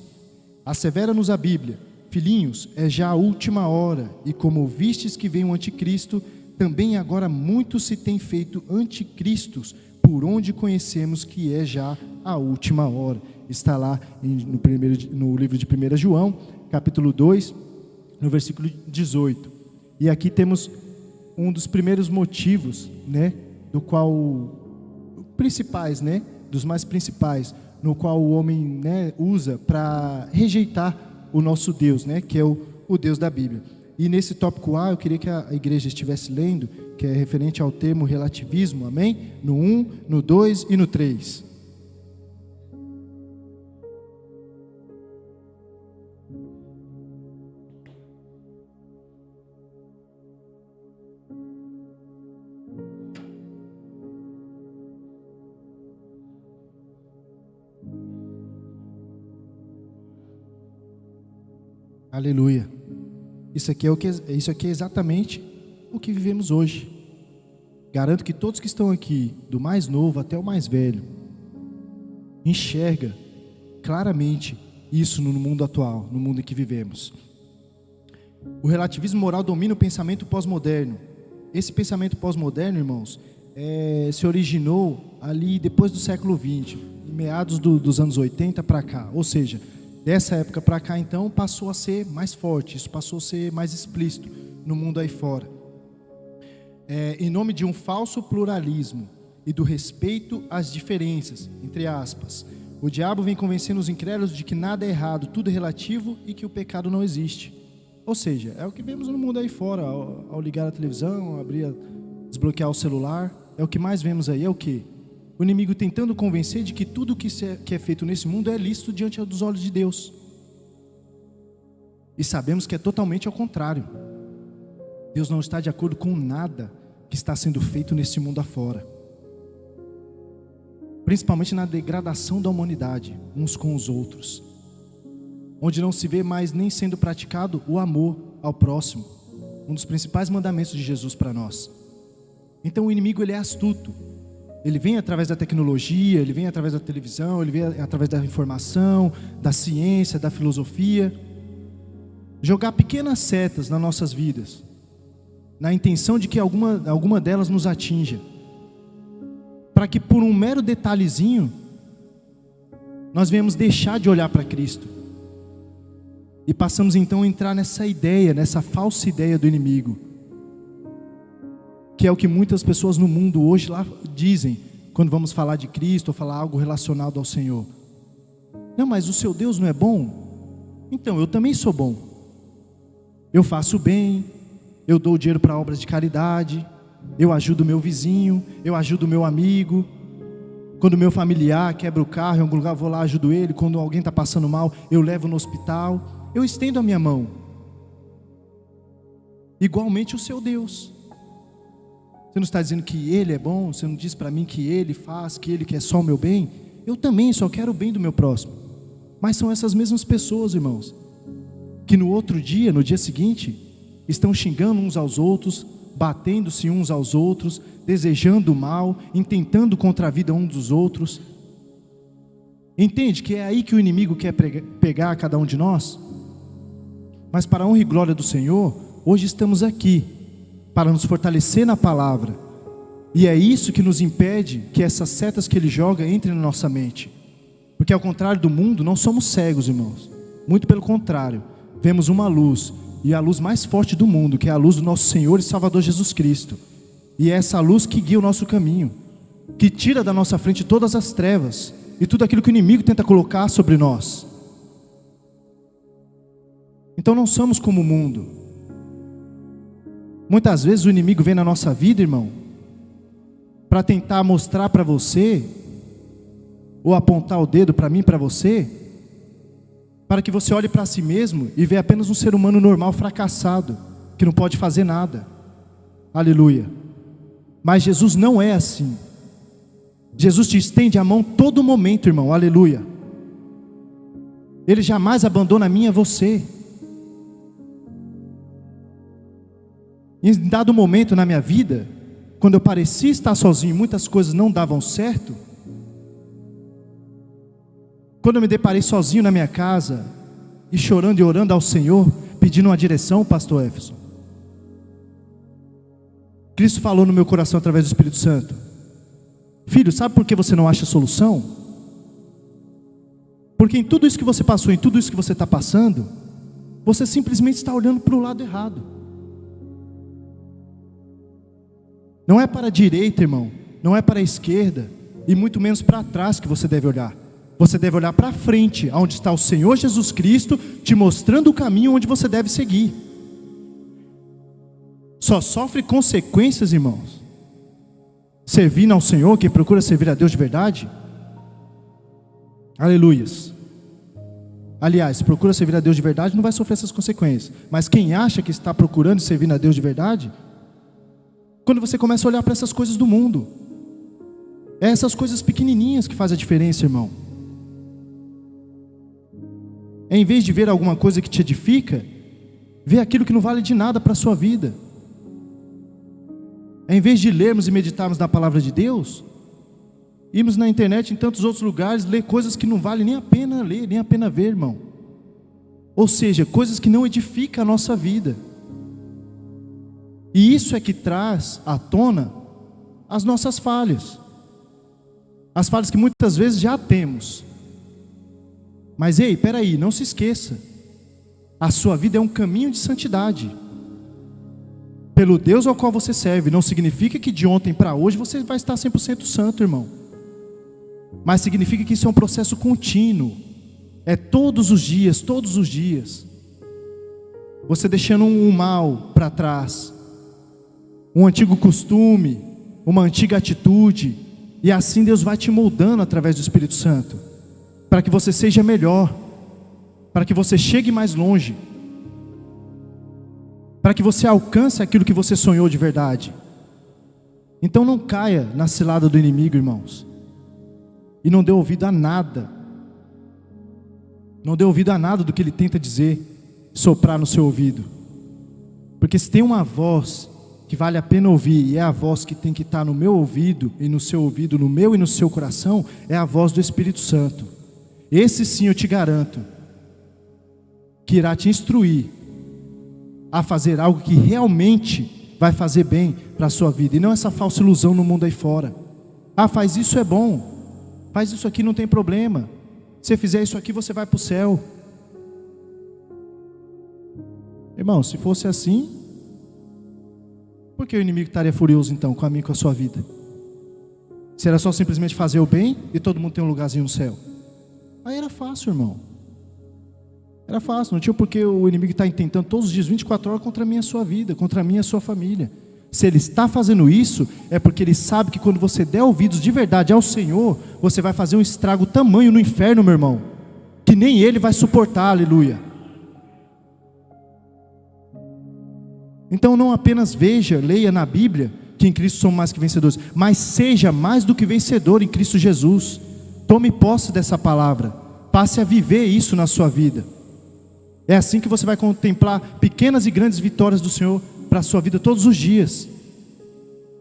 Assevera-nos a Bíblia: filhinhos, é já a última hora, e como ouvistes que vem o anticristo, também agora muitos se têm feito anticristos, por onde conhecemos que é já a última hora. Está lá no livro de 1 João, capítulo 2, no versículo 18. E aqui temos um dos primeiros motivos, né, do qual, principais, né, dos mais principais, no qual o homem, né, usa para rejeitar o nosso Deus, né, que é o Deus da Bíblia. E nesse tópico A, eu queria que a igreja estivesse lendo, que é referente ao termo relativismo, amém? No 1, no 2 e no 3. Aleluia. Isso aqui é exatamente o que vivemos hoje. Garanto que todos que estão aqui, do mais novo até o mais velho, enxerga claramente isso no mundo atual, no mundo em que vivemos. O relativismo moral domina o pensamento pós-moderno. Esse pensamento pós-moderno, irmãos, se originou ali depois do século XX, em meados dos anos 80 para cá. Ou seja, dessa época para cá, então, passou a ser mais forte, isso passou a ser mais explícito no mundo aí fora. Em nome de um falso pluralismo e do respeito às diferenças, entre aspas, o diabo vem convencendo os incrédulos de que nada é errado, tudo é relativo e que o pecado não existe. Ou seja, é o que vemos no mundo aí fora, ao ligar a televisão, desbloquear o celular, é o que mais vemos aí, é o quê? O inimigo tentando convencer de que tudo que é feito nesse mundo é lícito diante dos olhos de Deus. E sabemos que é totalmente ao contrário. Deus não está de acordo com nada que está sendo feito nesse mundo afora. Principalmente na degradação da humanidade, uns com os outros. Onde não se vê mais nem sendo praticado o amor ao próximo. Um dos principais mandamentos de Jesus para nós. Então o inimigo, ele é astuto. Ele vem através da tecnologia, ele vem através da televisão, ele vem através da informação, da ciência, da filosofia. Jogar pequenas setas nas nossas vidas, na intenção de que alguma delas nos atinja. Para que por um mero detalhezinho, nós venhamos deixar de olhar para Cristo. E passamos então a entrar nessa ideia, nessa falsa ideia do inimigo. Que é o que muitas pessoas no mundo hoje lá dizem, quando vamos falar de Cristo ou falar algo relacionado ao Senhor. Não, mas o seu Deus não é bom? Então, eu também sou bom. Eu faço bem, eu dou dinheiro para obras de caridade, eu ajudo o meu vizinho, eu ajudo o meu amigo. Quando o meu familiar quebra o carro em algum lugar, eu vou lá, ajudo ele. Quando alguém está passando mal, eu levo no hospital. Eu estendo a minha mão. Igualmente o seu Deus. Você não está dizendo que Ele é bom? Você não diz para mim que Ele faz, que Ele quer só o meu bem? Eu também só quero o bem do meu próximo. Mas são essas mesmas pessoas, irmãos, que no outro dia, no dia seguinte, estão xingando uns aos outros, batendo-se uns aos outros, desejando o mal, intentando contra a vida uns dos outros. Entende que é aí que o inimigo quer pegar a cada um de nós? Mas para a honra e glória do Senhor, hoje estamos aqui para nos fortalecer na palavra. E é isso que nos impede que essas setas que Ele joga entrem na nossa mente. Porque ao contrário do mundo, não somos cegos, irmãos. Muito pelo contrário, vemos uma luz, e a luz mais forte do mundo, que é a luz do nosso Senhor e Salvador Jesus Cristo. E é essa luz que guia o nosso caminho, que tira da nossa frente todas as trevas e tudo aquilo que o inimigo tenta colocar sobre nós. Então não somos como o mundo. Muitas vezes o inimigo vem na nossa vida, irmão, para tentar mostrar para você, ou apontar o dedo para mim, para você, para que você olhe para si mesmo e veja apenas um ser humano normal fracassado, que não pode fazer nada. Aleluia. Mas Jesus não é assim. Jesus te estende a mão todo momento, irmão. Aleluia. Ele jamais abandona a mim e a você. Em dado momento na minha vida, quando eu parecia estar sozinho e muitas coisas não davam certo, quando eu me deparei sozinho na minha casa, e chorando e orando ao Senhor, pedindo uma direção, pastor Éfeso, Cristo falou no meu coração através do Espírito Santo: filho, sabe por que você não acha solução? Porque em tudo isso que você passou, em tudo isso que você está passando, você simplesmente está olhando para o lado errado. Não é para a direita, irmão, não é para a esquerda, e muito menos para trás que você deve olhar. Você deve olhar para frente, onde está o Senhor Jesus Cristo, te mostrando o caminho onde você deve seguir. Só sofre consequências, irmãos, servindo ao Senhor, quem procura servir a Deus de verdade. Aleluias. Aliás, se procura servir a Deus de verdade, não vai sofrer essas consequências. Mas quem acha que está procurando servir a Deus de verdade, quando você começa a olhar para essas coisas do mundo, é essas coisas pequenininhas que fazem a diferença, irmão. Em vez de ver alguma coisa que te edifica, vê aquilo que não vale de nada para a sua vida. Em vez de lermos e meditarmos na palavra de Deus, irmos na internet, em tantos outros lugares, ler coisas que não vale nem a pena ler, nem a pena ver, irmão. Ou seja, coisas que não edificam a nossa vida. E isso é que traz à tona as nossas falhas. As falhas que muitas vezes já temos. Mas ei, peraí, não se esqueça. A sua vida é um caminho de santidade. Pelo Deus ao qual você serve, não significa que de ontem para hoje você vai estar 100% santo, irmão. Mas significa que isso é um processo contínuo. É todos os dias, todos os dias. Você deixando um mal para trás, um antigo costume, uma antiga atitude, e assim Deus vai te moldando através do Espírito Santo, para que você seja melhor, para que você chegue mais longe, para que você alcance aquilo que você sonhou de verdade. Então não caia na cilada do inimigo, irmãos, e não dê ouvido a nada. Não dê ouvido a nada do que ele tenta dizer, soprar no seu ouvido. Porque se tem uma voz que vale a pena ouvir, e é a voz que tem que estar no meu ouvido e no seu ouvido, no meu e no seu coração, é a voz do Espírito Santo. Esse sim eu te garanto, que irá te instruir a fazer algo que realmente vai fazer bem para a sua vida, e não essa falsa ilusão no mundo aí fora. Ah, faz isso, é bom, faz isso aqui, não tem problema, se fizer isso aqui você vai para o céu. Irmão, se fosse assim, por que o inimigo estaria furioso então com a minha e com a sua vida? Se era só simplesmente fazer o bem e todo mundo tem um lugarzinho no céu, aí era fácil, irmão. Era fácil, não tinha porque o inimigo está intentando todos os dias, 24 horas, contra a minha e a sua vida, contra a minha e a sua família. Se ele está fazendo isso, é porque ele sabe que quando você der ouvidos de verdade ao Senhor, você vai fazer um estrago tamanho no inferno, meu irmão, que nem ele vai suportar, aleluia. Então não apenas veja, leia na Bíblia que em Cristo somos mais que vencedores, mas seja mais do que vencedor em Cristo Jesus. Tome posse dessa palavra, passe a viver isso na sua vida. É assim que você vai contemplar pequenas e grandes vitórias do Senhor para a sua vida todos os dias.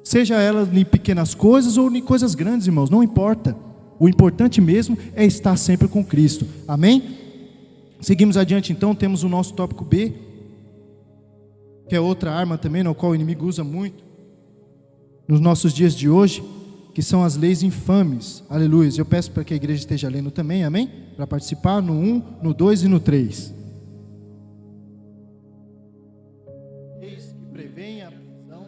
Seja ela em pequenas coisas ou em coisas grandes, irmãos, não importa. O importante mesmo é estar sempre com Cristo. Amém? Seguimos adiante então, temos o nosso tópico B, que é outra arma também, na qual o inimigo usa muito nos nossos dias de hoje, que são as leis infames. Aleluia. Eu peço para que a igreja esteja lendo também, amém? Para participar no 1, no 2 e no 3. Leis que prevêem a prisão.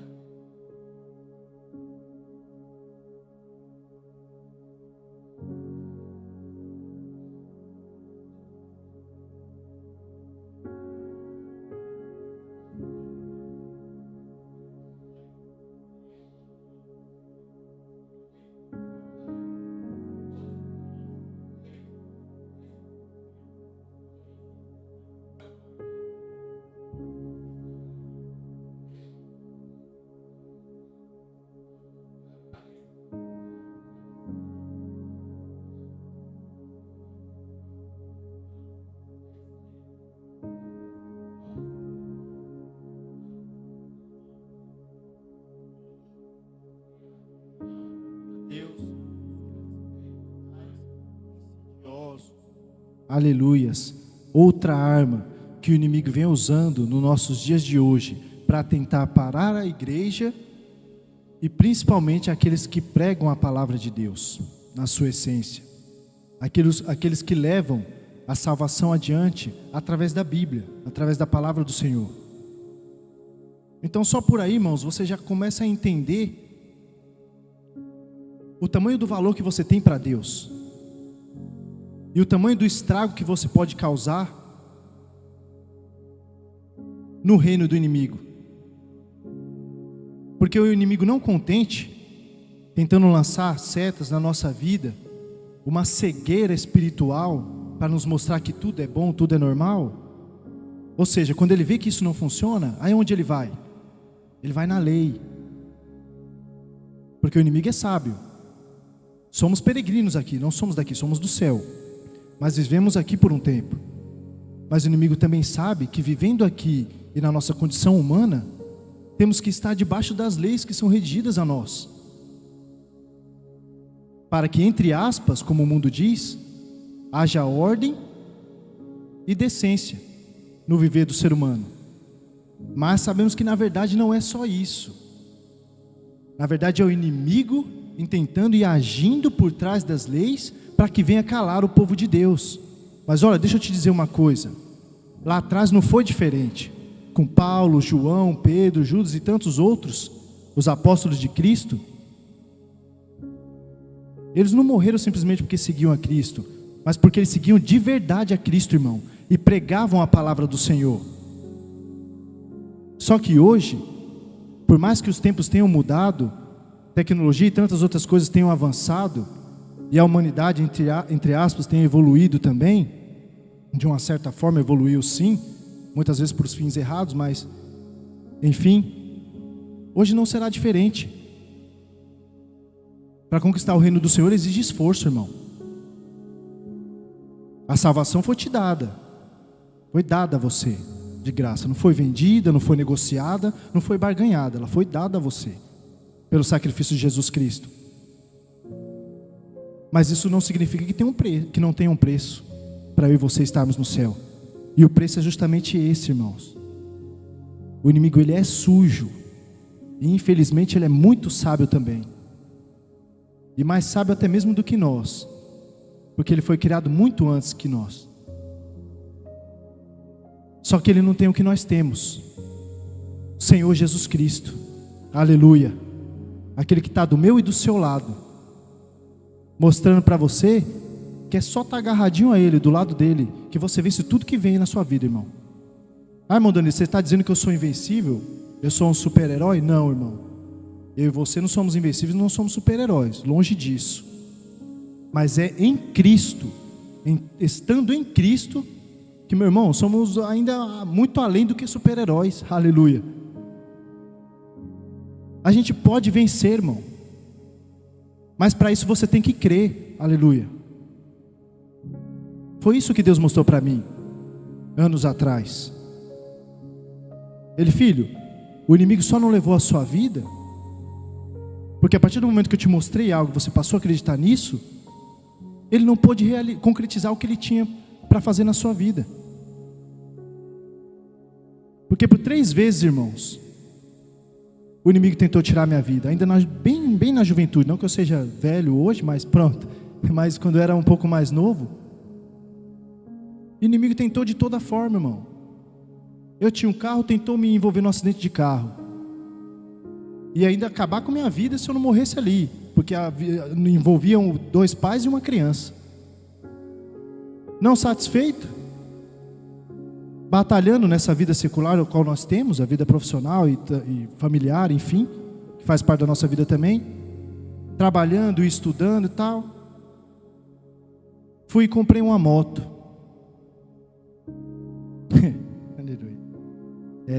aleluias, outra arma que o inimigo vem usando nos nossos dias de hoje para tentar parar a igreja e principalmente aqueles que pregam a palavra de Deus na sua essência, aqueles que levam a salvação adiante através da Bíblia, através da palavra do Senhor. Então só por aí, irmãos, você já começa a entender o tamanho do valor que você tem para Deus e o tamanho do estrago que você pode causar no reino do inimigo. Porque o inimigo, não contente, tentando lançar setas na nossa vida, uma cegueira espiritual para nos mostrar que tudo é bom, tudo é normal. Ou seja, quando ele vê que isso não funciona, aí onde ele vai? Ele vai na lei. Porque o inimigo é sábio. Somos peregrinos aqui, não somos daqui, somos do céu. Mas vivemos aqui por um tempo. Mas o inimigo também sabe que vivendo aqui e na nossa condição humana, temos que estar debaixo das leis que são redigidas a nós. Para que, entre aspas, como o mundo diz, haja ordem e decência no viver do ser humano. Mas sabemos que na verdade não é só isso. Na verdade é o inimigo intentando e agindo por trás das leis para que venha calar o povo de Deus. Mas olha, deixa eu te dizer uma coisa. Lá atrás não foi diferente. Com Paulo, João, Pedro, Judas e tantos outros, os apóstolos de Cristo, eles não morreram simplesmente porque seguiam a Cristo, mas porque eles seguiam de verdade a Cristo, irmão, e pregavam a palavra do Senhor. Só que hoje, por mais que os tempos tenham mudado, tecnologia e tantas outras coisas tenham avançado, e a humanidade, entre aspas, tenha evoluído também, de uma certa forma evoluiu sim, muitas vezes por os fins errados, mas, enfim, hoje não será diferente. Para conquistar o reino do Senhor exige esforço, irmão. A salvação foi te dada, foi dada a você, de graça, não foi vendida, não foi negociada, não foi barganhada, ela foi dada a você, pelo sacrifício de Jesus Cristo. Mas isso não significa que não tenha um preço, para eu e você estarmos no céu. E o preço é justamente esse, irmãos. O inimigo, ele é sujo, e infelizmente ele é muito sábio também, e mais sábio até mesmo do que nós, porque ele foi criado muito antes que nós. Só que ele não tem o que nós temos: o Senhor Jesus Cristo, aleluia, aquele que está do meu e do seu lado, mostrando para você que é só estar agarradinho a Ele, do lado dele, que você vence tudo que vem na sua vida, irmão. Ah, irmão Dani, você está dizendo que eu sou invencível? Eu sou um super-herói? Não, irmão. Eu e você não somos invencíveis, não somos super-heróis, longe disso. Mas é em Cristo, estando em Cristo, que, meu irmão, somos ainda muito além do que super-heróis, aleluia. A gente pode vencer, irmão, mas para isso você tem que crer, aleluia. Foi isso que Deus mostrou para mim, anos atrás. Ele, filho, o inimigo só não levou a sua vida, porque a partir do momento que eu te mostrei algo, você passou a acreditar nisso, ele não pôde concretizar o que ele tinha para fazer na sua vida. Porque por 3 vezes, irmãos, o inimigo tentou tirar minha vida, ainda bem na juventude, não que eu seja velho hoje, mas pronto, mas quando eu era um pouco mais novo, o inimigo tentou de toda forma, irmão. Eu tinha um carro, tentou me envolver num acidente de carro, e ainda acabar com a minha vida se eu não morresse ali, porque envolviam 2 pais e uma criança. Não satisfeito, batalhando nessa vida secular, a qual nós temos, a vida profissional e familiar, enfim, que faz parte da nossa vida também, trabalhando e estudando e tal, fui e comprei uma moto.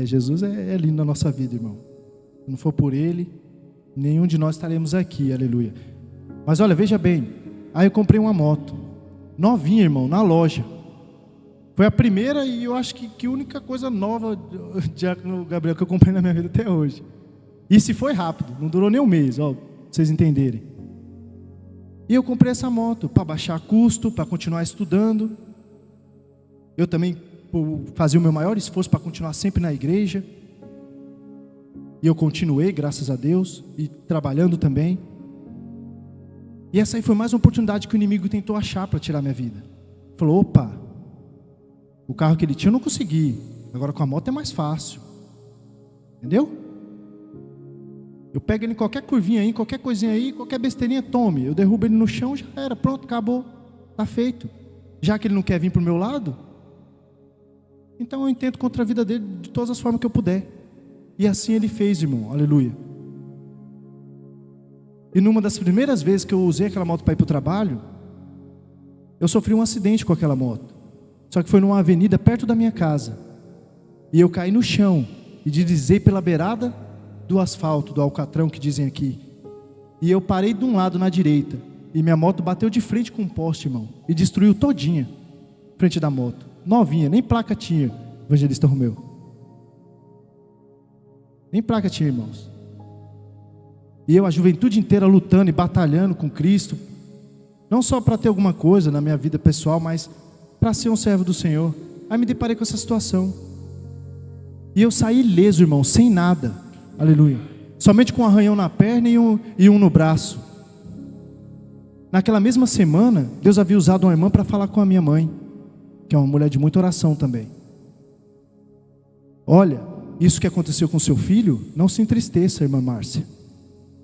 Jesus é lindo na nossa vida, irmão. Se não for por Ele, nenhum de nós estaremos aqui, aleluia. Mas olha, veja bem, aí eu comprei uma moto, novinha, irmão, na loja. Foi a primeira e eu acho que a única coisa nova, Diácono Gabriel, que eu comprei na minha vida até hoje. E se foi rápido, não durou nem um mês, ó, pra vocês entenderem. E eu comprei essa moto para baixar custo, para continuar estudando. Eu também fazia o meu maior esforço para continuar sempre na igreja. E eu continuei, graças a Deus, e trabalhando também. E essa aí foi mais uma oportunidade que o inimigo tentou achar para tirar minha vida. Falou, opa, o carro que ele tinha eu não consegui, agora com a moto é mais fácil. Entendeu? Eu pego ele em qualquer curvinha aí, qualquer coisinha aí, qualquer besteirinha, tome. Eu derrubo ele no chão, já era, pronto, acabou, está feito. Já que ele não quer vir para o meu lado, então eu intento contra a vida dele de todas as formas que eu puder. E assim ele fez, irmão, aleluia. E numa das primeiras vezes que eu usei aquela moto para ir para o trabalho, eu sofri um acidente com aquela moto. Só que foi numa avenida perto da minha casa. E eu caí no chão e deslizei pela beirada do asfalto, do alcatrão que dizem aqui. E eu parei de um lado na direita. E minha moto bateu de frente com um poste, irmão. E destruiu todinha frente da moto. Novinha, nem placa tinha, evangelista Romeu. Nem placa tinha, irmãos. E eu a juventude inteira lutando e batalhando com Cristo. Não só para ter alguma coisa na minha vida pessoal, mas para ser um servo do Senhor. Aí me deparei com essa situação. E eu saí ileso, irmão, sem nada. Aleluia. Somente com um arranhão na perna e um no braço. Naquela mesma semana, Deus havia usado uma irmã para falar com a minha mãe, que é uma mulher de muita oração também. Olha, isso que aconteceu com seu filho, não se entristeça, irmã Márcia,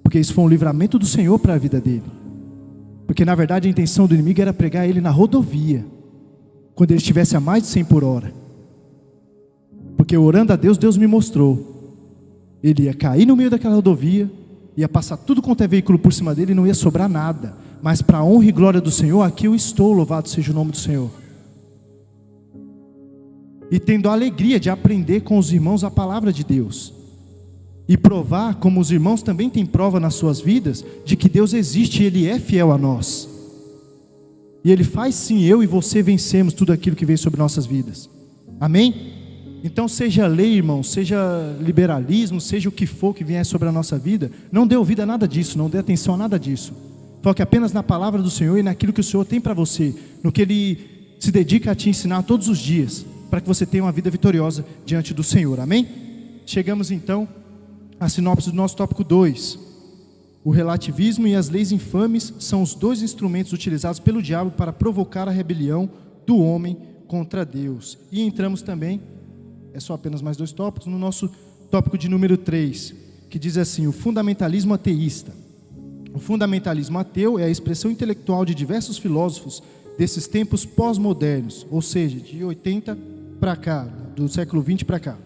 porque isso foi um livramento do Senhor para a vida dele. Porque na verdade a intenção do inimigo era pregar ele na rodovia, quando ele estivesse a mais de 100 por hora. Porque orando a Deus, Deus me mostrou. Ele ia cair no meio daquela rodovia, ia passar tudo quanto é veículo por cima dele e não ia sobrar nada. Mas para a honra e glória do Senhor, aqui eu estou, louvado seja o nome do Senhor. E tendo a alegria de aprender com os irmãos a palavra de Deus. E provar, como os irmãos também têm prova nas suas vidas, de que Deus existe e Ele é fiel a nós. E Ele faz sim, eu e você vencemos tudo aquilo que vem sobre nossas vidas. Amém? Então seja lei, irmão, seja liberalismo, seja o que for que vier sobre a nossa vida, não dê ouvido a nada disso, não dê atenção a nada disso. Foque apenas na palavra do Senhor e naquilo que o Senhor tem para você, no que Ele se dedica a te ensinar todos os dias, para que você tenha uma vida vitoriosa diante do Senhor. Amém? Chegamos então à sinopse do nosso tópico 2. O relativismo e as leis infames são os dois instrumentos utilizados pelo diabo para provocar a rebelião do homem contra Deus. E entramos também, é só apenas mais 2 tópicos, no nosso tópico de número 3, que diz assim: o fundamentalismo ateísta. O fundamentalismo ateu é a expressão intelectual de diversos filósofos desses tempos pós-modernos, ou seja, de 80 para cá, do século 20 para cá.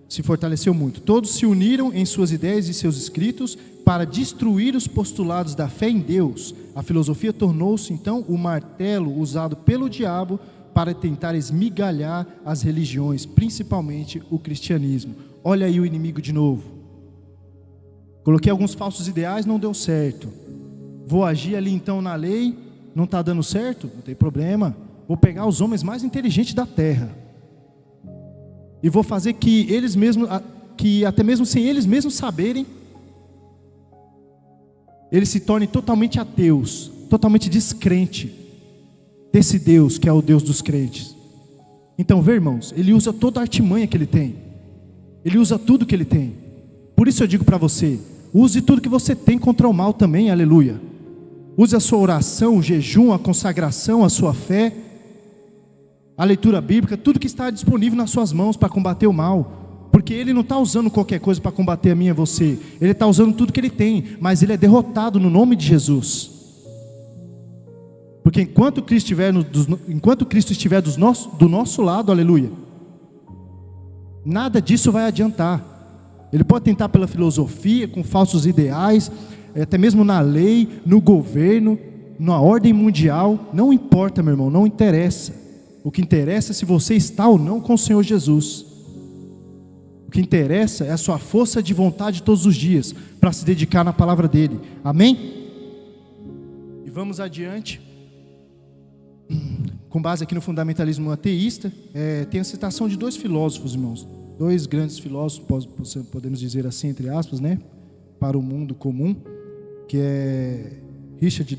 Se fortaleceu muito. Todos se uniram em suas ideias e seus escritos para destruir os postulados da fé em Deus. A filosofia tornou-se então o martelo usado pelo diabo para tentar esmigalhar as religiões, principalmente o cristianismo. Olha aí o inimigo de novo. Coloquei alguns falsos ideais, não deu certo. Vou agir ali então na lei, não está dando certo? Não tem problema. Vou pegar os homens mais inteligentes da terra e vou fazer que eles mesmos, que até mesmo sem eles mesmos saberem, eles se tornem totalmente ateus, totalmente descrente desse Deus que é o Deus dos crentes. Então, vê, irmãos, ele usa toda a artimanha que ele tem. Ele usa tudo que ele tem. Por isso eu digo para você, use tudo que você tem contra o mal também, aleluia. Use a sua oração, o jejum, a consagração, a sua fé, a leitura bíblica, tudo que está disponível nas suas mãos para combater o mal. Porque ele não está usando qualquer coisa para combater a mim e a você. Ele está usando tudo que ele tem, mas ele é derrotado no nome de Jesus. Porque enquanto Cristo estiver do nosso lado, aleluia, nada disso vai adiantar. Ele pode tentar pela filosofia, com falsos ideais, até mesmo na lei, no governo, na ordem mundial. Não importa, meu irmão, não interessa. O que interessa é se você está ou não com o Senhor Jesus. O que interessa é a sua força de vontade todos os dias, para se dedicar na palavra dele. Amém? E vamos adiante. Com base aqui no fundamentalismo ateísta, tem a citação de 2 filósofos, irmãos. 2 grandes filósofos, podemos dizer assim, entre aspas, né? Para o mundo comum, que é Richard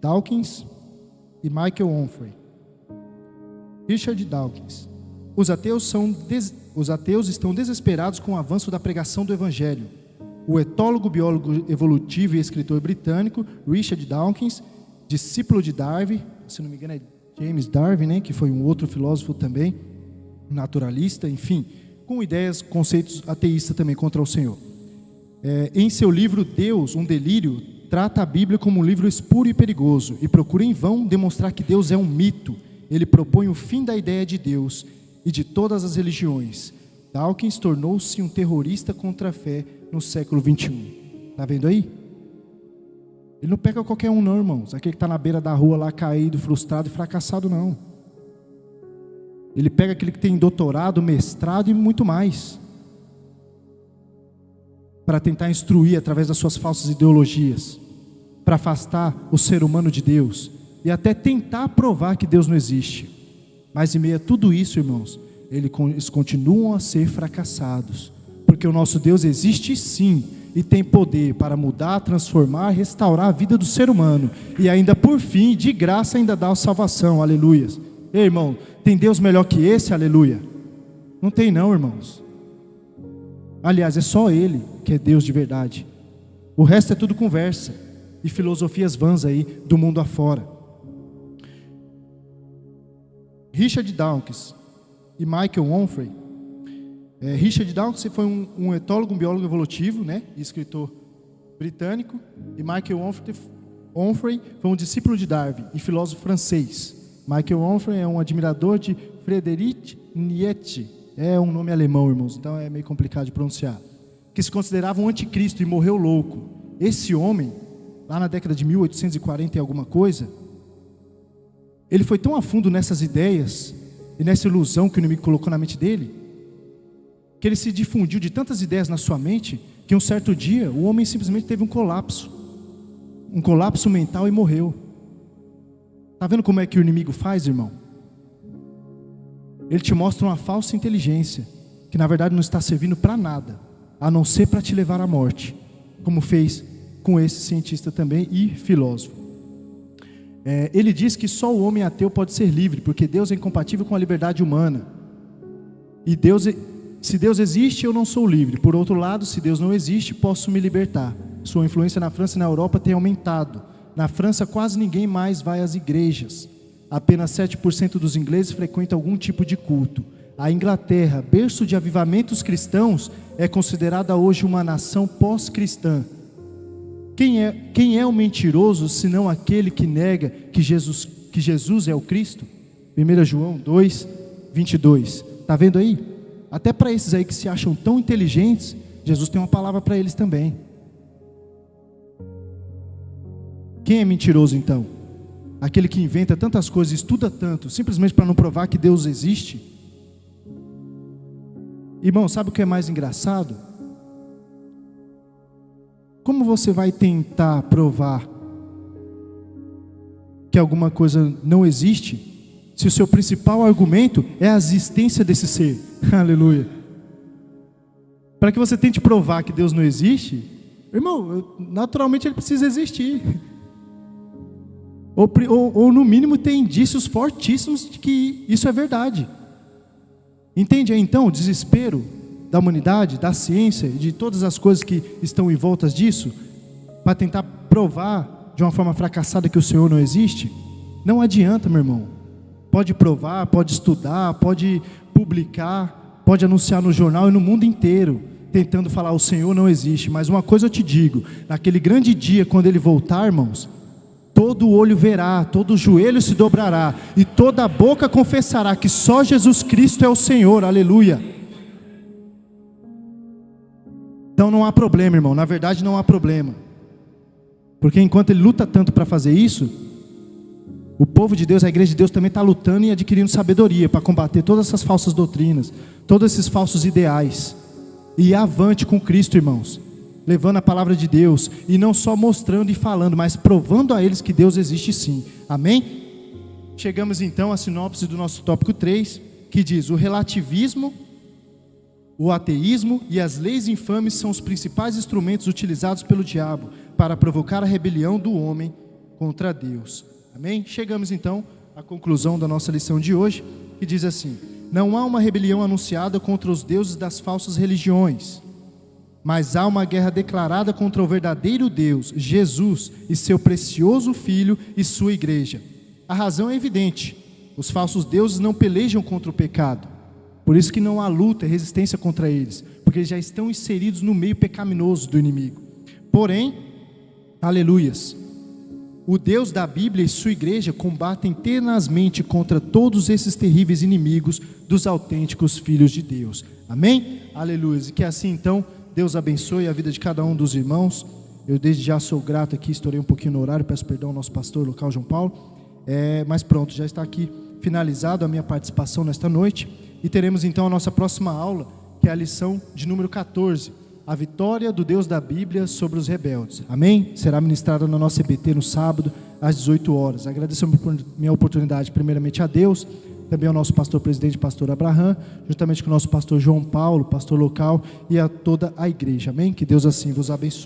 Dawkins e Michael Onfray. Richard Dawkins. Os ateus estão desesperados com o avanço da pregação do Evangelho. O etólogo, biólogo evolutivo e escritor britânico Richard Dawkins, discípulo de Darwin, se não me engano é James Darwin, né, que foi um outro filósofo também, naturalista, enfim, com ideias, conceitos ateístas também contra o Senhor. Em seu livro Deus, um Delírio, trata a Bíblia como um livro espúrio e perigoso e procura em vão demonstrar que Deus é um mito. Ele propõe o fim da ideia de Deus e de todas as religiões. Dawkins tornou-se um terrorista contra a fé no século 21. Está vendo aí? Ele não pega qualquer um não, irmãos. Aquele que está na beira da rua lá, caído, frustrado e fracassado, não. Ele pega aquele que tem doutorado, mestrado e muito mais, para tentar instruir através das suas falsas ideologias, para afastar o ser humano de Deus e até tentar provar que Deus não existe. Mas em meio a tudo isso, irmãos, eles continuam a ser fracassados, porque o nosso Deus existe sim, e tem poder para mudar, transformar, restaurar a vida do ser humano, e ainda por fim, de graça ainda dá a salvação, aleluia. Ei, irmão, tem Deus melhor que esse, aleluia? Não tem não, irmãos. Aliás, é só Ele que é Deus de verdade. O resto é tudo conversa e filosofias vãs aí do mundo afora. Richard Dawkins e Michael Onfray. Richard Dawkins foi um etólogo, um biólogo evolutivo, né, e escritor britânico. E Michael Onfray foi um discípulo de Darwin e filósofo francês. Michael Onfray é um admirador de Friedrich Nietzsche. É um nome alemão, irmãos, então é meio complicado de pronunciar. Que se considerava um anticristo e morreu louco. Esse homem, lá na década de 1840 e alguma coisa, ele foi tão a fundo nessas ideias e nessa ilusão que o inimigo colocou na mente dele, que ele se difundiu de tantas ideias na sua mente, que um certo dia o homem simplesmente teve um colapso mental e morreu. Está vendo como é que o inimigo faz, irmão? Ele te mostra uma falsa inteligência, que na verdade não está servindo para nada, a não ser para te levar à morte, como fez com esse cientista também e filósofo. Ele diz que só o homem ateu pode ser livre, porque Deus é incompatível com a liberdade humana. E se Deus existe, eu não sou livre. Por outro lado, se Deus não existe, posso me libertar. Sua influência na França e na Europa tem aumentado. Na França, quase ninguém mais vai às igrejas. Apenas 7% dos ingleses frequentam algum tipo de culto. A Inglaterra, berço de avivamentos cristãos, é considerada hoje uma nação pós-cristã. Quem é o mentiroso, senão aquele que nega que Jesus é o Cristo? 1 João 2, 22. Está vendo aí? Até para esses aí que se acham tão inteligentes, Jesus tem uma palavra para eles também. Quem é mentiroso então? Aquele que inventa tantas coisas, estuda tanto, simplesmente para não provar que Deus existe? Irmão, sabe o que é mais engraçado? Como você vai tentar provar que alguma coisa não existe, se o seu principal argumento é a existência desse ser? Aleluia. Para que você tente provar que Deus não existe, irmão, naturalmente ele precisa existir. Ou no mínimo tem indícios fortíssimos de que isso é verdade. Entende aí então o desespero da humanidade, da ciência e de todas as coisas que estão em volta disso, para tentar provar de uma forma fracassada que o Senhor não existe? Não adianta, meu irmão. Pode provar, pode estudar, pode publicar, pode anunciar no jornal e no mundo inteiro, tentando falar o Senhor não existe. Mas uma coisa eu te digo, naquele grande dia quando Ele voltar, irmãos, todo olho verá, todo joelho se dobrará e toda boca confessará que só Jesus Cristo é o Senhor, aleluia. Então não há problema, irmão, na verdade não há problema, porque enquanto ele luta tanto para fazer isso, o povo de Deus, a igreja de Deus também está lutando e adquirindo sabedoria para combater todas essas falsas doutrinas, todos esses falsos ideais, e avante com Cristo, irmãos, levando a palavra de Deus, e não só mostrando e falando, mas provando a eles que Deus existe sim, amém? Chegamos então à sinopse do nosso tópico 3, que diz: o relativismo, o ateísmo e as leis infames são os principais instrumentos utilizados pelo diabo para provocar a rebelião do homem contra Deus. Amém? Chegamos então à conclusão da nossa lição de hoje. que diz assim: não há uma rebelião anunciada contra os deuses das falsas religiões, mas há uma guerra declarada contra o verdadeiro Deus, Jesus, e seu precioso Filho e sua igreja. A razão é evidente: os falsos deuses não pelejam contra o pecado, por isso que não há luta e resistência contra eles, porque eles já estão inseridos no meio pecaminoso do inimigo. Porém, aleluias, o Deus da Bíblia e sua igreja combatem tenazmente contra todos esses terríveis inimigos dos autênticos filhos de Deus. Amém? Aleluia. E que assim então Deus abençoe a vida de cada um dos irmãos. Eu desde já sou grato aqui, estourei um pouquinho no horário, peço perdão ao nosso pastor local João Paulo, mas pronto, já está aqui finalizado a minha participação nesta noite, e teremos então a nossa próxima aula, que é a lição de número 14, a vitória do Deus da Bíblia sobre os rebeldes. Amém? Será ministrada na nossa EBT no sábado, às 18 horas. Agradeço a minha oportunidade, primeiramente a Deus, também ao nosso pastor presidente, pastor Abraham, juntamente com o nosso pastor João Paulo, pastor local, e a toda a igreja. Amém? Que Deus assim vos abençoe.